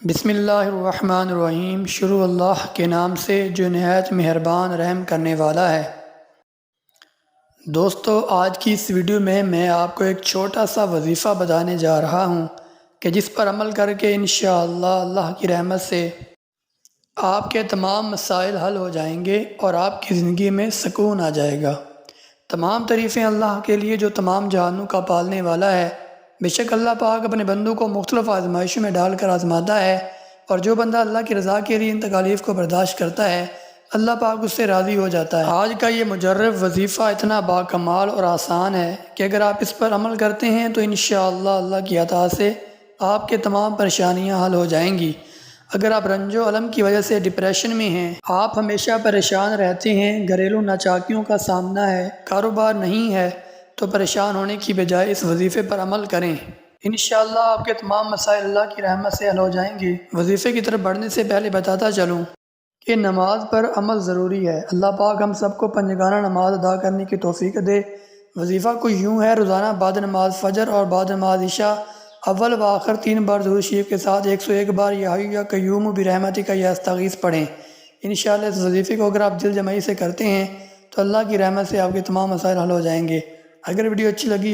بسم اللہ الرحمن الرحیم۔ شروع اللہ کے نام سے جو نہایت مہربان رحم کرنے والا ہے۔ دوستو، آج کی اس ویڈیو میں آپ کو ایک چھوٹا سا وظیفہ بتانے جا رہا ہوں کہ جس پر عمل کر کے انشاءاللہ اللہ کی رحمت سے آپ کے تمام مسائل حل ہو جائیں گے اور آپ کی زندگی میں سکون آ جائے گا۔ تمام تعریفیں اللہ کے لیے جو تمام جہانوں کا پالنے والا ہے۔ بے شک اللہ پاک اپنے بندوں کو مختلف آزمائشوں میں ڈال کر آزماتا ہے، اور جو بندہ اللہ کی رضا کے لیے ان تکالیف کو برداشت کرتا ہے اللہ پاک اس سے راضی ہو جاتا ہے۔ آج کا یہ مجرب وظیفہ اتنا باکمال اور آسان ہے کہ اگر آپ اس پر عمل کرتے ہیں تو انشاءاللہ اللہ کی عطا سے آپ کے تمام پریشانیاں حل ہو جائیں گی۔ اگر آپ رنج و الم کی وجہ سے ڈپریشن میں ہیں، آپ ہمیشہ پریشان رہتے ہیں، گھریلو ناچاکیوں کا سامنا ہے، کاروبار نہیں ہے، تو پریشان ہونے کی بجائے اس وظیفے پر عمل کریں۔ انشاءاللہ آپ کے تمام مسائل اللہ کی رحمت سے حل ہو جائیں گے۔ وظیفے کی طرف بڑھنے سے پہلے بتاتا چلوں کہ نماز پر عمل ضروری ہے۔ اللہ پاک ہم سب کو پنجگانہ نماز ادا کرنے کی توفیق دے۔ وظیفہ کو یوں ہے: روزانہ بعد نماز فجر اور بعد نماز عشاء اول و آخر 3 بار درود شریف کے ساتھ 101 بار یا حی یا قیوم برحمتک یا استغیث پڑھیں۔ انشاءاللہ اس وظیفے کو اگر آپ دل جمعی سے کرتے ہیں تو اللہ کی رحمت سے آپ کے تمام مسائل حل ہو جائیں گے۔ اگر ویڈیو اچھی لگی